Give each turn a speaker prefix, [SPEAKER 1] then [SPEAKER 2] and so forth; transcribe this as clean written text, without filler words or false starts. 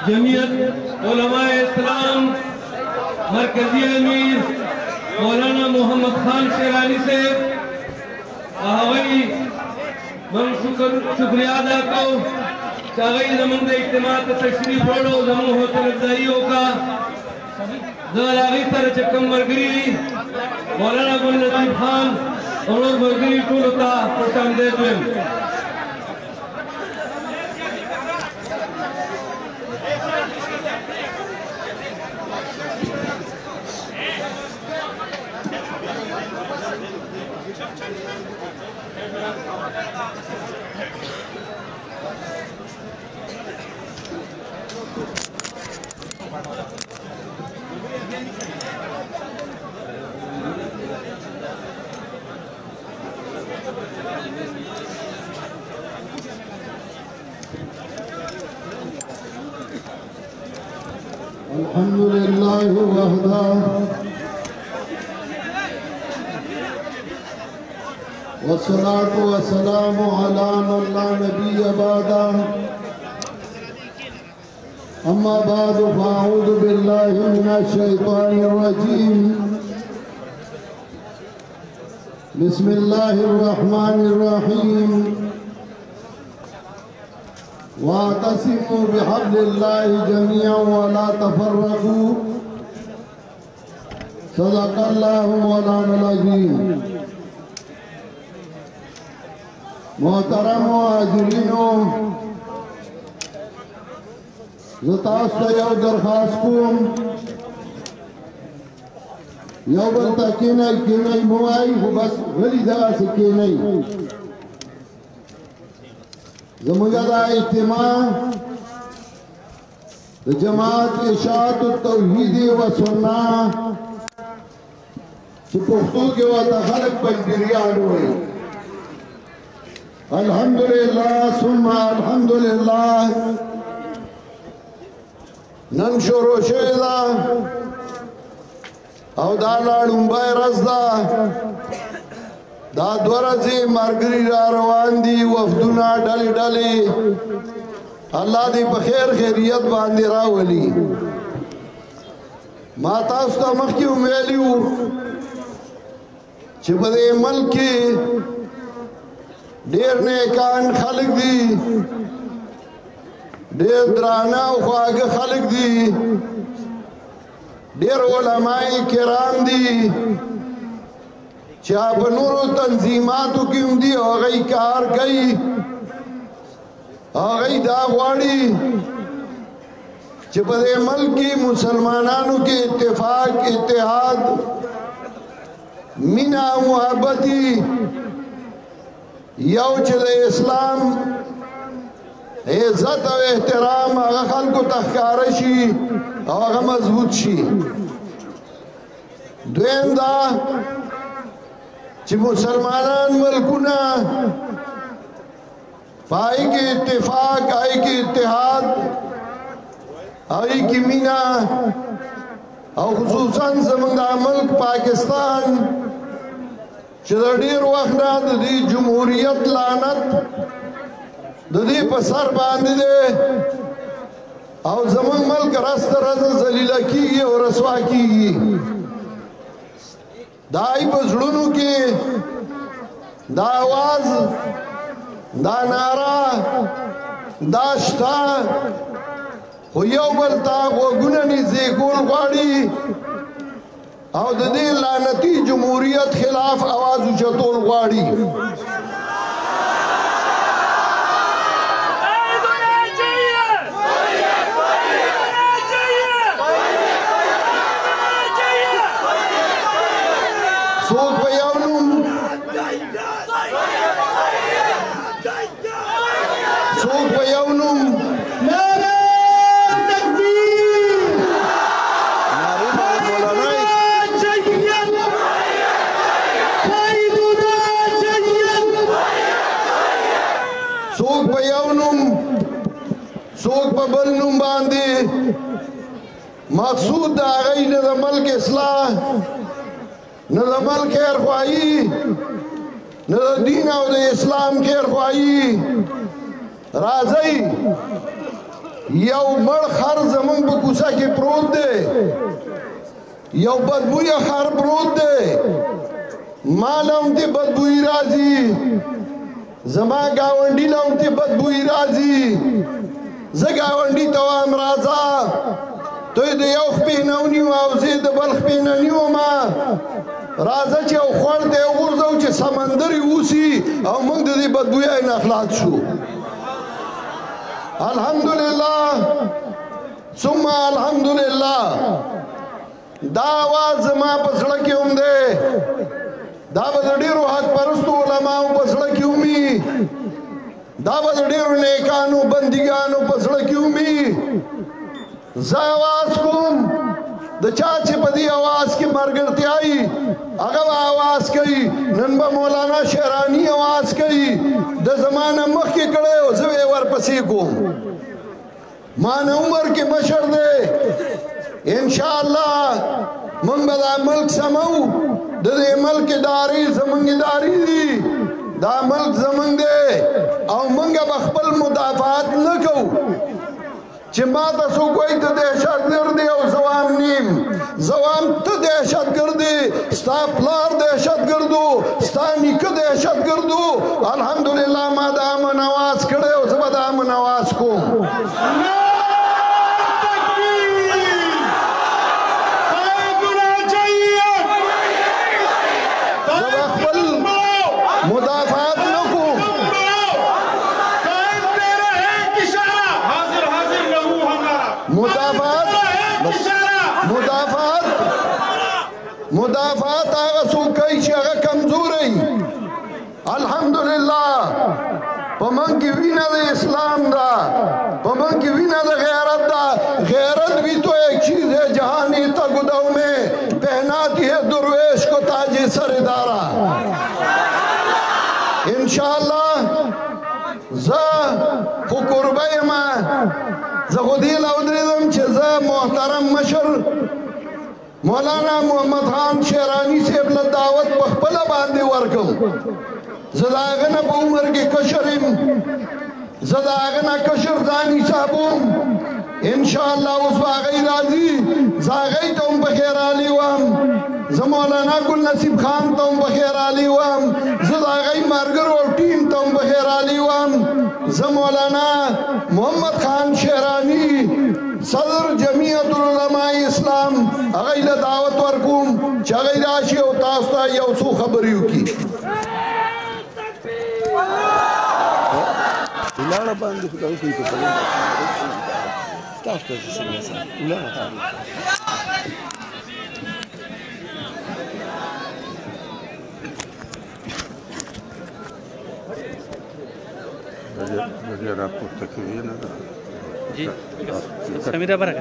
[SPEAKER 1] जमीयत उलमाए इस्लाम मरकजी अमीर मौलाना मोहम्मद खान शेरानी से आहवई मन शुक्रिया अदा को चागई जमन दे इज्तिमा तशरीफ पढ़ो जमन होते रजाइयों का जलागी सर चक्कम मरगरी मौलाना गुल लतीफ खान और मरगरी टूलता पठान दे
[SPEAKER 2] अल्हम्दुलिल्लाह वहदा वस्सलातु वस्सलामु अला मन ला नबिय्य बअदा अम्मा बाद फ़अऊज़ु बिल्लाहि मिनश शैतानिर रजीम बिस्मिल्लाहिर रहमानिर रहीम वातसिमू बिहब्लिल्लाहि जमीअन वला तफर्रकू सदक़ल्लाहु मौलाना अज़ीम। मोहतरम हाज़रीनो ज़तास्ता यौ दरख्वास्त कोम यौ बल तकीनई मुआई हो बस वली दगा से कीनई ज़मुगदा इज्तिमा जमात इशाअत तौहीद व सुन्ना पुख्तू के वाता खलक पंजरियान हुए अल्हम्दुलिल्लाह सुम्मा अल्हम्दुलिल्लाह नन शुरू शेदा औ दा लाडुंबाई रज़दा दा द्वरज़ी मरगरी रवान दी वफदुना डली डली अल्लाह दी बखैर खैरियत बांधे रावली माता उस्ता मखी उमेलियू चिपदे मुल्क की ढेर नेकान खलक दी ढेर दराना ख्वाग खलक दी ढेर उलमाए किराम दी चाप नूरो तंजीमातु की उमदी हो गई कार गई हो गई दागवाड़ी चिपदे मुल्क की मुसलमानों के इत्तेफाक इत्तेहाद मीना मुहब्बती यौचद इस्लाम इज्जत और एहतराम आगा खल को तख्कारशी आगा मजबूत शी द्वेम दा ची मुसलमानान मुल्कुना पाई के इत्तेफाक आई के इत्तेहाद आई की मीना और खुसूसन ज़मंगा मुल्क पाकिस्तान चदीर वखना दी जमहूरियत लानत दी पसर बांध दे और जमन मुल्क रस्त रज जलीला की और रसवा की दाई बजड़ुनु के दा आवाज दा नारा दाश्ता हो यौ बलता वो गुननी से गोल गाड़ी और दे लानती जमहूरियत खिलाफ आवाज उचतोल गाड़ी सोच बयानुम सोच बयानुम نوم باندې مقصود د هغې نه د ملک اصلاح نه د ملک خیرخواهي نه د دین او د اسلام خیرخواهي راځئ یو مړ خر زمونږ په کوڅه کې پروت دی یو بدبویه خر پروت دی ما له همدې بدبویي راځي زما ګاونډي له همدې بدبویي راځي زه ګاونډي ته وایم راځه دوی د یو خپې نه ونیو او زه د بل خپې نه نیومه راځه چې یو خوړ دی وغورځو چې سمندر یې اوسي او موږ د دې بدبویۍ نه خلاص شو الحمدلله ثم الحمدلله دا آواز زما په زړه کې هم دی دا به د ډېرو حق پرستو علماو په زړه کې ومي دا به د ډېرو نیکانو بندګانو په زړه کې ومي زه آواز کوم د چا چې په دې آواز کې ملګرتیایي هغه به آواز کوي نن به مولانا شیراني آواز کوي د زمانه مخکې کړی او زه یې ورپسې کوم ما نه عمر کې مشر دی انشاءالله موږ به دا ملک سمو د دې ملک ادارې زموږ ادارې دي دا ملک زموږ دی او موږ به خپل مدافعات نه کوو چې ما ته څوک وایي ته دهشتګرد یې او زه وایم نیم زه وایم ته دهشتګرد یې ستا پلار دهشتګرد و ستا نیکه دهشتګرد و الحمدلله ما د امن اواز کړی او زه به د امن اواز کوم مدافعات نہ کو مدافعات آغا سو کئی چی آغا کمزور ہے الحمدللہ پمن کی وینا دا اسلام دا پمن کی وینا دا غیرت دا غیرت بھی تو ایک چیز ہے جہانی تگدو میں پہناتی ہے درویش کو تاج سردارا انشاءاللہ زه خو قربه ما زه خو دې له ودرېدم چې زه محترم مشر مولانا محمد خان شیرانی صاحب له دعوت په خپله باندې ورکم زه د هغه نه په عمر کې کشر یم زه د هغه نه کشر ځان حسابوم انشاءالله اوس به هغوی راځي زه هغوی ته هم پخیرالي وم زه مولانا ګل نصیب خان ته هم پخیرالي وم زه د هغوی ملګرو او ټیم ته هم پخیرالي وم زه مولانا محمد خان شیرانی صدر جمعیت العلماء اسلام هغوی له دعوت ورکوم چې هغوی راشي او تاسو ته یو څو خبرې وکړي
[SPEAKER 3] Ulara bandı kadar kıyıp yapalım. Taş kazısın mesela. Ulara tabi. Böyle raportaki yine de.
[SPEAKER 4] जी समीरा बरक